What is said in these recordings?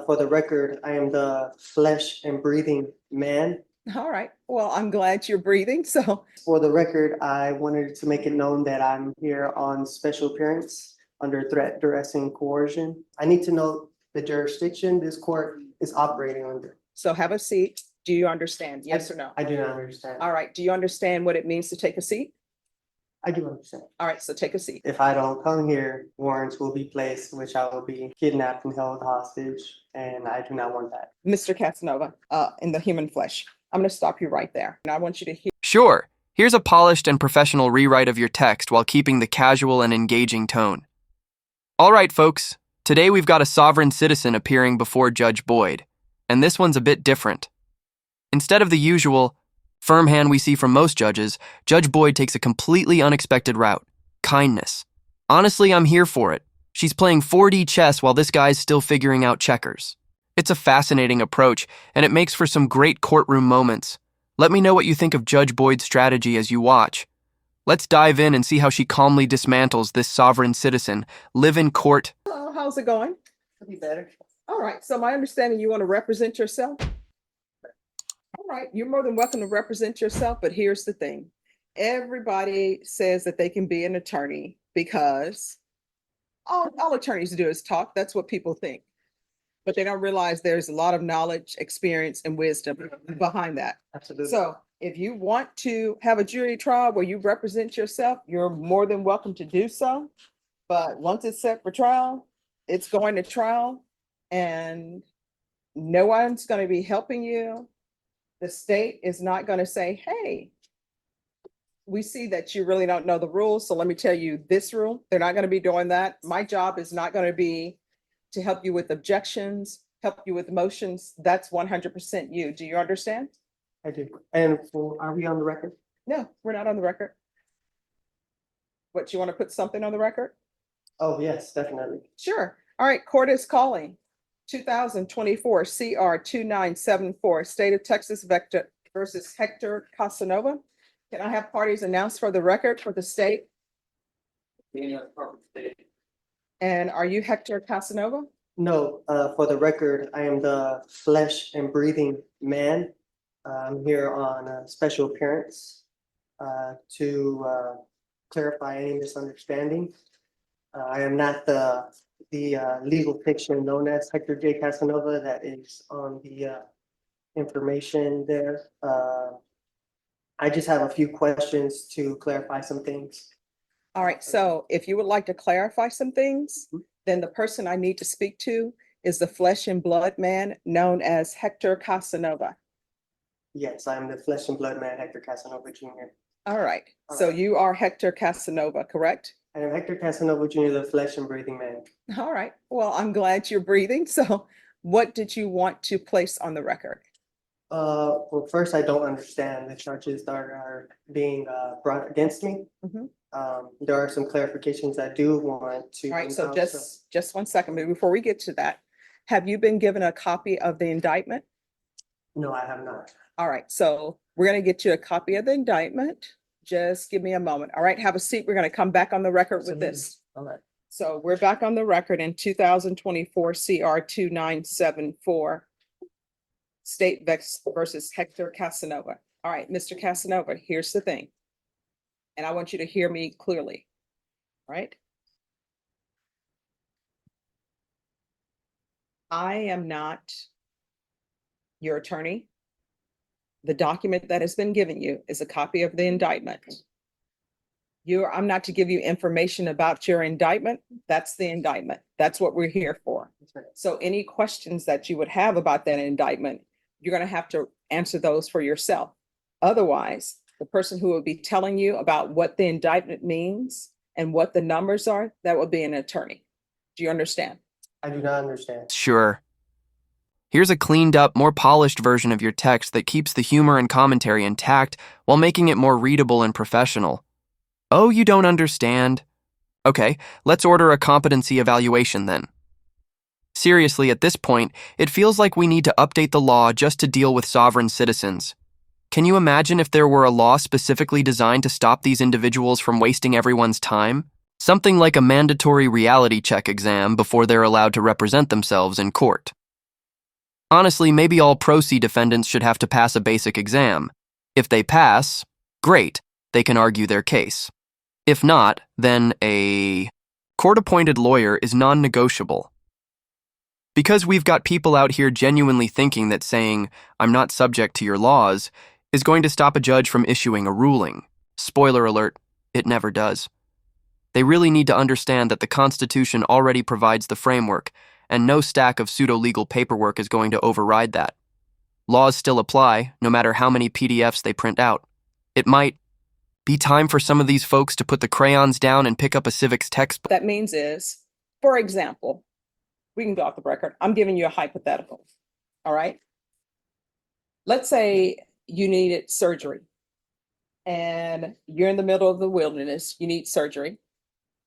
For the record, I am the flesh and breathing man. All right. Well, I'm glad you're breathing. So, For the record, I wanted to make it known that I'm here on special appearance under threat, duress, and coercion. I need to know the jurisdiction this court is operating under. have a seat. Do you understand? Yes or no? I do not understand. All right. Do you understand what it means to take a seat? I do understand. All right. So take a seat. If I don't come here, warrants will be placed, which I will be kidnapped and held hostage, and I do not want that. Mr. Casanova, in the human flesh, I'm going to stop you right there. And I want you to hear. Sure, here's a polished and professional rewrite of your text while keeping the casual and engaging tone. All right, folks, today we've got a sovereign citizen appearing before Judge Boyd, and this one's a bit different. Instead of the usual firm hand we see from most judges, Judge Boyd takes a completely unexpected route: kindness. Honestly, I'm here for it. She's playing 4D chess while this guy's still figuring out checkers. It's a fascinating approach, and it makes for some great courtroom moments. Let me know what you think of Judge Boyd's strategy as you watch. Let's dive in and see how she calmly dismantles this sovereign citizen. Live in court. Hello, how's it going? Could be better. All right. So my understanding, you want to represent yourself? All right. You're more than welcome to represent yourself, but here's the thing. Everybody says that they can be an attorney because all attorneys do is talk. That's what people think. But they don't realize there's a lot of knowledge, experience, and wisdom behind that. Absolutely. So if you want to have a jury trial where you represent yourself, you're more than welcome to do so. But once it's set for trial, it's going to trial, and no one's going to be helping you. The state is not going to say, hey, we see that you really don't know the rules, so let me tell you this rule. They're not going to be doing that. My job is not going to be to help you with objections, help you with motions. That's 100% you. Do you understand? I do. And are we on the record? No, we're not on the record. What, you want to put something on the record? Oh, yes, definitely. Sure. All right, court is calling 2024 CR 2974, State of Texas Vector versus Hector Casanova. Can I have parties announced for the record for the state? And are you Hector Casanova? No, for the record, I am the flesh and breathing man. I'm here on a special appearance to clarify any misunderstanding. I am not the legal fiction known as Hector J. Casanova that is on the information there. I just have a few questions to clarify some things. All right, so if you would like to clarify some things, then the person I need to speak to is the flesh and blood man known as Hector Casanova. Yes, I'm the flesh and blood man, Hector Casanova Jr. All right, so you are Hector Casanova, correct? I am Hector Casanova Jr., the flesh and breathing man. All right, well, I'm glad you're breathing. So what did you want to place on the record? Well, first, I don't understand the charges that are being brought against me. Mhm. There are some clarifications I do want to. All right, so just 1 second, but before we get to that, have you been given a copy of the indictment? No, I have not. All right, so we're going to get you a copy of the indictment. Just give me a moment. All right, have a seat. We're going to come back on the record with this. All right. So we're back on the record in 2024 CR 2974, State versus Hector Casanova. All right, Mr. Casanova, here's the thing. And I want you to hear me clearly, right? I am not your attorney. The document that has been given you is a copy of the indictment. I'm not to give you information about your indictment. That's the indictment. That's what we're here for. Right. So any questions that you would have about that indictment, you're going to have to answer those for yourself. Otherwise, the person who will be telling you about what the indictment means and what the numbers are, that would be an attorney. Do you understand? I do not understand. Sure. Here's a cleaned up, more polished version of your text that keeps the humor and commentary intact while making it more readable and professional. Oh, you don't understand? Okay, let's order a competency evaluation then. Seriously, at this point, it feels like we need to update the law just to deal with sovereign citizens. Can you imagine if there were a law specifically designed to stop these individuals from wasting everyone's time? Something like a mandatory reality check exam before they're allowed to represent themselves in court. Honestly, maybe all pro se defendants should have to pass a basic exam. If they pass, great, they can argue their case. If not, then a court-appointed lawyer is non-negotiable. Because we've got people out here genuinely thinking that saying, "I'm not subject to your laws," is going to stop a judge from issuing a ruling. Spoiler alert, it never does. They really need to understand that the Constitution already provides the framework, and no stack of pseudo-legal paperwork is going to override that. Laws still apply, no matter how many PDFs they print out. It might be time for some of these folks to put the crayons down and pick up a civics textbook. That means is, for example, we can go off the record. I'm giving you a hypothetical. All right. Let's say you needed surgery and you're in the middle of the wilderness, you need surgery,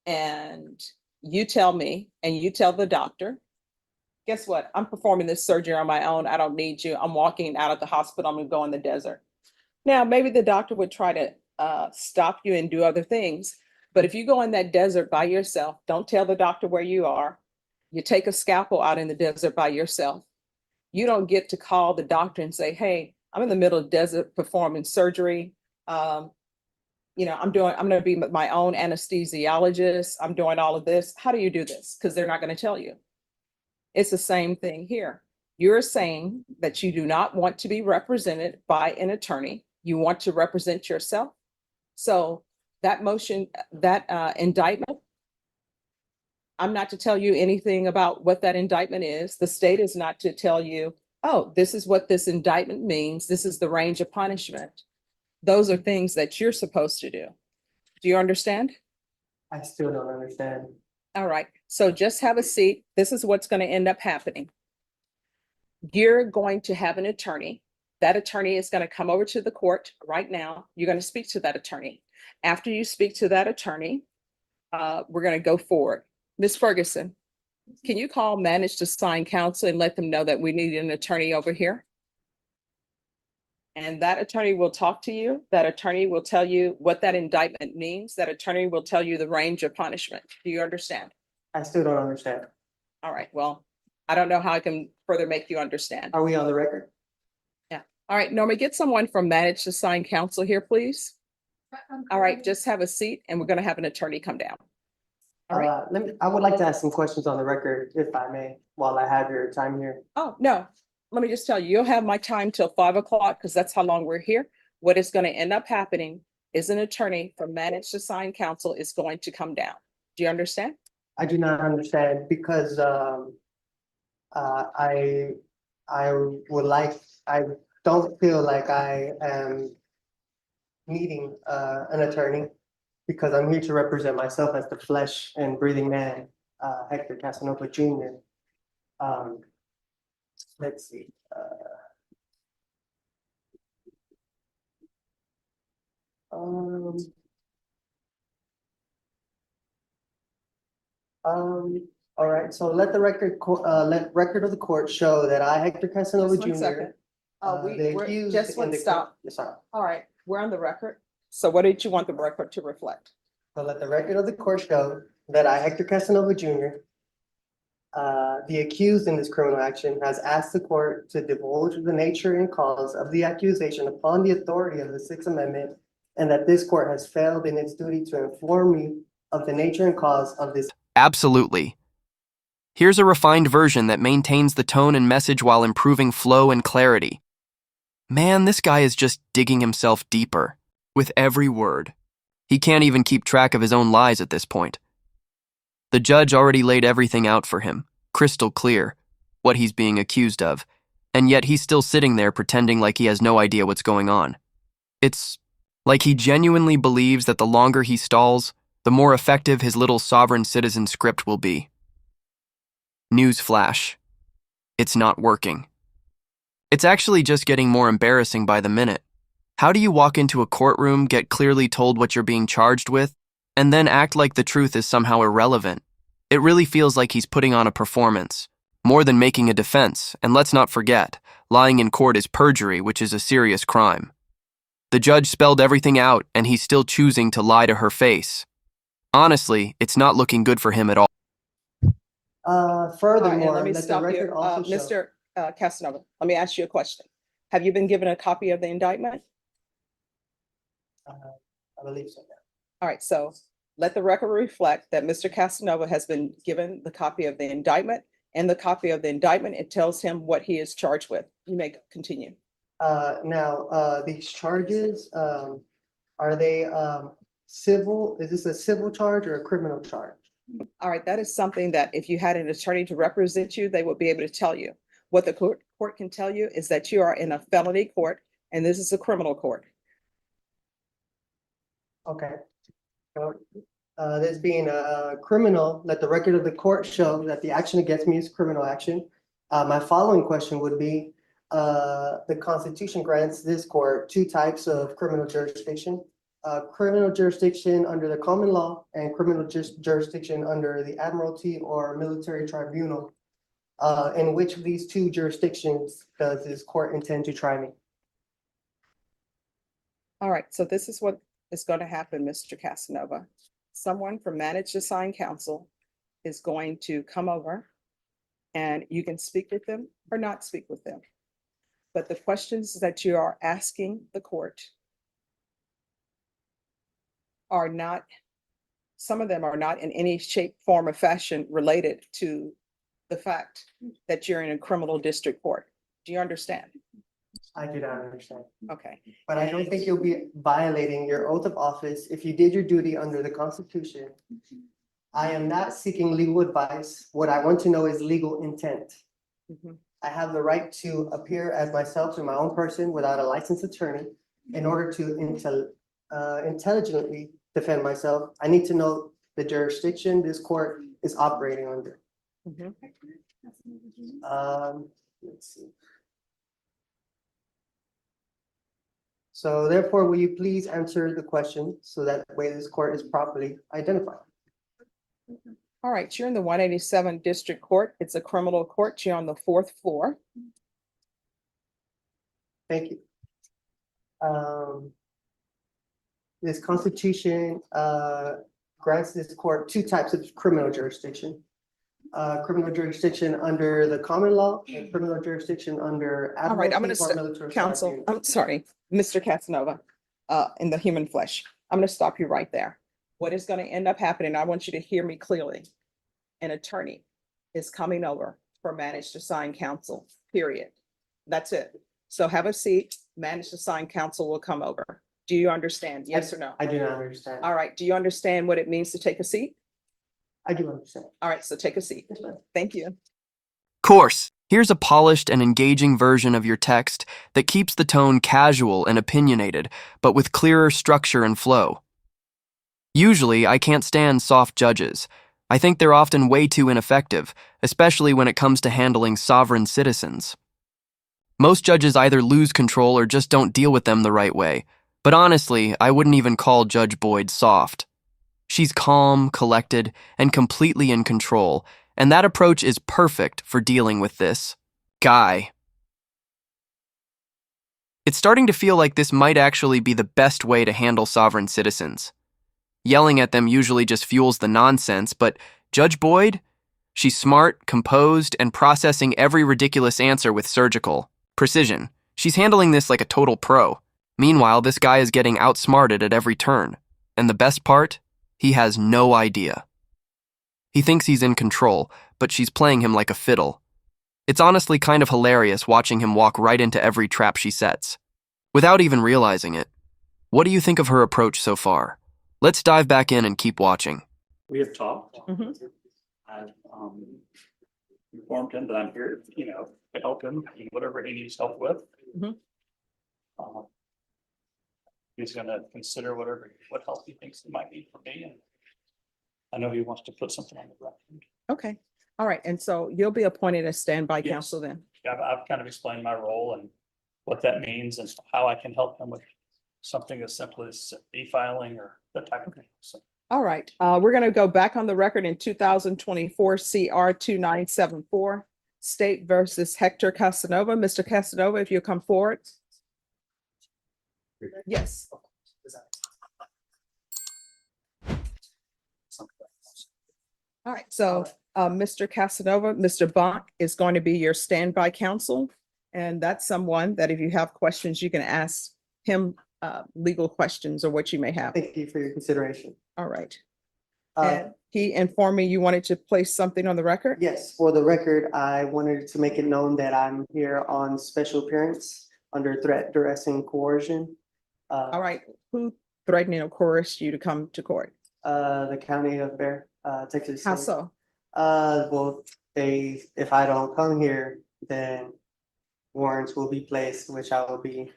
and you tell me and you tell the doctor, guess what? I'm performing this surgery on my own. I don't need you. I'm walking out of the hospital. I'm going to go in the desert. Now, maybe the doctor would try to stop you and do other things. But if you go in that desert by yourself, don't tell the doctor where you are. You take a scalpel out in the desert by yourself. You don't get to call the doctor and say, "Hey, I'm in the middle of the desert performing surgery. I'm going to be my own anesthesiologist. I'm doing all of this." How do you do this? Because they're not going to tell you. It's the same thing here. You're saying that you do not want to be represented by an attorney. You want to represent yourself. So that motion, that indictment, I'm not to tell you anything about what that indictment is. The state is not to tell you, "Oh, this is what this indictment means. This is the range of punishment." Those are things that you're supposed to do. Do you understand? I still don't understand. All right. So just have a seat. This is what's going to end up happening. You're going to have an attorney. That attorney is going to come over to the court right now. You're going to speak to that attorney. After you speak to that attorney, we're going to go forward. Ms. Ferguson, can you call managed assigned counsel and let them know that we need an attorney over here? And that attorney will talk to you. That attorney will tell you what that indictment means. That attorney will tell you the range of punishment. Do you understand? I still don't understand. All right. Well, I don't know how I can further make you understand. Are we on the record? Yeah. All right, Norma, get someone from managed assigned counsel here, please. All right, just have a seat and we're going to have an attorney come down. All right. I would like to ask some questions on the record, if I may, while I have your time here. Oh, no, let me just tell you, you'll have my time till 5 o'clock because that's how long we're here. What is going to end up happening is an attorney from managed assigned counsel is going to come down. Do you understand? I do not understand because I don't feel like I am needing an attorney because I'm here to represent myself as the flesh and breathing man, Hector Casanova Jr. Let's see. All right, so let the record of the court show that I, Hector Casanova Just one Jr. second. The accused Just in one the stop. Yes, sorry. All right, we're on the record. So what did you want the record to reflect? So let the record of the court show that I, Hector Casanova Jr., the accused in this criminal action, has asked the court to divulge the nature and cause of the accusation upon the authority of the Sixth Amendment, and that this court has failed in its duty to inform me of the nature and cause of this. Absolutely. Here's a refined version that maintains the tone and message while improving flow and clarity. Man, this guy is just digging himself deeper with every word. He can't even keep track of his own lies at this point. The judge already laid everything out for him, crystal clear, what he's being accused of, and yet he's still sitting there pretending like he has no idea what's going on. It's like he genuinely believes that the longer he stalls, the more effective his little sovereign citizen script will be. Newsflash. It's not working. It's actually just getting more embarrassing by the minute. How do you walk into a courtroom, get clearly told what you're being charged with, and then act like the truth is somehow irrelevant? It really feels like he's putting on a performance, more than making a defense, and let's not forget, lying in court is perjury, which is a serious crime. The judge spelled everything out, and he's still choosing to lie to her face. Honestly, it's not looking good for him at all. And Furthermore, let me let the stop you. record also show. Mr. Casanova, let me ask you a question. Have you been given a copy of the indictment? I believe so, yeah. All right, so let the record reflect that Mr. Casanova has been given the copy of the indictment. And the copy of the indictment, it tells him what he is charged with. You may continue. Now, these charges, are they, civil? Is this a civil charge or a criminal charge? All right, that is something that if you had an attorney to represent you, they would be able to tell you. What the court can tell you is that you are in a felony court and this is a criminal court. Okay. So, this being a criminal, let the record of the court show that the action against me is criminal action. My following question would be, the Constitution grants this court two types of criminal jurisdiction. Criminal jurisdiction under the common law and criminal jurisdiction under the admiralty or military tribunal. In which of these two jurisdictions does this court intend to try me? All right, so this is what is going to happen, Mr. Casanova. Someone from managed assigned counsel is going to come over and you can speak with them or not speak with them. But the questions that you are asking the court are not, some of them are not in any shape, form, or fashion related to the fact that you're in a criminal district court. Do you understand? I do not understand. Okay. But I don't think you'll be violating your oath of office if you did your duty under the Constitution. I am not seeking legal advice. What I want to know is legal intent. Mhm. I have the right to appear as myself in my own person without a licensed attorney. In order to intelligently defend myself, I need to know the jurisdiction this court is operating under. Mhm. Let's see. So therefore, will you please answer the question so that way this court is properly identified? All right, you're in the 187 District Court. It's a criminal court. You're on the 4th floor. Thank you. This Constitution grants this court two types of criminal jurisdiction. Criminal jurisdiction under the common law and criminal jurisdiction under All right, I'm admiralty or going to military counsel, tribunal. I'm sorry, Mr. Casanova, in the human flesh. I'm going to stop you right there. What is going to end up happening, I want you to hear me clearly. An attorney is coming over for managed assigned counsel, period. That's it. So have a seat, managed assigned counsel will come over. Do you understand? Yes or no? I do not understand. All right, do you understand what it means to take a seat? I do understand. All right, so take a seat. Thank you. Course, here's a polished and engaging version of your text that keeps the tone casual and opinionated, but with clearer structure and flow. Usually, I can't stand soft judges. I think they're often way too ineffective, especially when it comes to handling sovereign citizens. Most judges either lose control or just don't deal with them the right way. But honestly, I wouldn't even call Judge Boyd soft. She's calm, collected, and completely in control, and that approach is perfect for dealing with this guy. It's starting to feel like this might actually be the best way to handle sovereign citizens. Yelling at them usually just fuels the nonsense, but Judge Boyd? She's smart, composed, and processing every ridiculous answer with surgical precision. She's handling this like a total pro. Meanwhile, this guy is getting outsmarted at every turn. And the best part? He has no idea. He thinks he's in control, but she's playing him like a fiddle. It's honestly kind of hilarious watching him walk right into every trap she sets, without even realizing it. What do you think of her approach so far? Let's dive back in and keep watching. We have talked. Mhm. I've informed him that I'm here, to help him in whatever he needs help with. Mhm. He's gonna consider what help he thinks he might need from me, and I know he wants to put something on the record. Okay, all right, and so you'll be appointed as standby Yes. counsel then? I've kind of explained my role and what that means and how I can help him with something as simple as e-filing or that type of thing. So All right, we're gonna go back on the record in 2024 CR 2974, State versus Hector Casanova. Mr. Casanova, if you'll come forward. Yes. All right, so Mr. Casanova, Mr. Bach is going to be your standby counsel. And that's someone that if you have questions, you can ask him legal questions or what you may have. Thank you for your consideration. All right. Uh, And he informed me you wanted to place something on the record? yes, for the record, I wanted to make it known that I'm here on special appearance under threat, duress, and coercion. All right. Who threatened or coerced you to come to court? The county of Bear, Texas. How State. so? Well, if I don't come here, then warrants will be placed, which I will be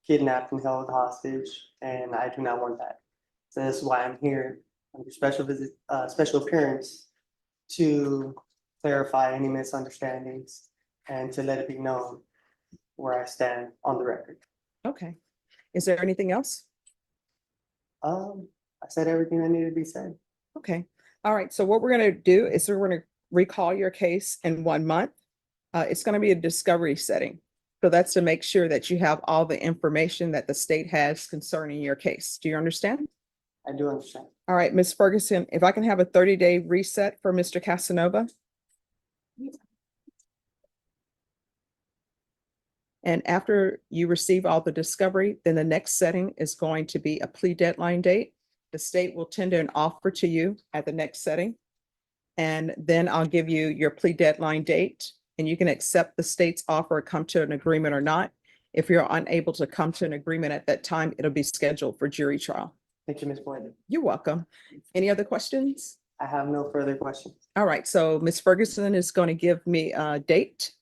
kidnapped and held hostage, and I do not want that. So that's why I'm here under special appearance to clarify any misunderstandings and to let it be known where I stand on the record. Okay. Is there anything else? I said everything that needed to be said. Okay. All right. So what we're going to do is we're going to recall your case in 1 month. It's going to be a discovery setting. So that's to make sure that you have all the information that the state has concerning your case. Do you understand? I do understand. All right, Ms. Ferguson, if I can have a 30-day reset for Mr. Casanova. And after you receive all the discovery, then the next setting is going to be a plea deadline date. The state will tender an offer to you at the next setting. And then I'll give you your plea deadline date and you can accept the state's offer, come to an agreement or not. If you're unable to come to an agreement at that time, it'll be scheduled for jury trial. Thank you, Ms. Boyd. You're welcome. Any other questions? I have no further questions. All right, so Ms. Ferguson is going to give me a date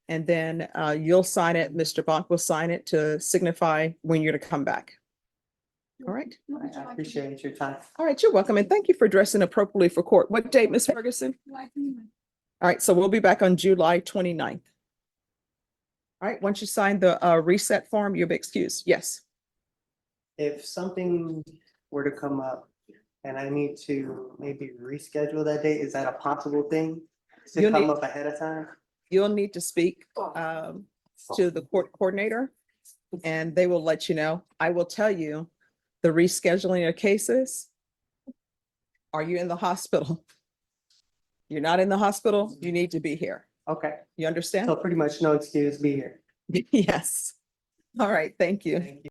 and then you'll sign it. Mr. Bach will sign it to signify when you're to come back. All right. I appreciate your time. All right, you're welcome. And thank you for dressing appropriately for court. What date, Ms. Ferguson? All right, so we'll be back on July 29th. All right, once you sign the reset form, you'll be excused. Yes. If something were to come up and I need to maybe reschedule that date, is that a possible thing? To You'll come need- up ahead of time? You'll need to speak to the court coordinator and they will let you know. I will tell you the rescheduling of cases. Are you in the hospital? You're not in the hospital, you need to be here. Okay, You understand? so pretty much no excuse, be here. Yes. All right, thank you. Thank you.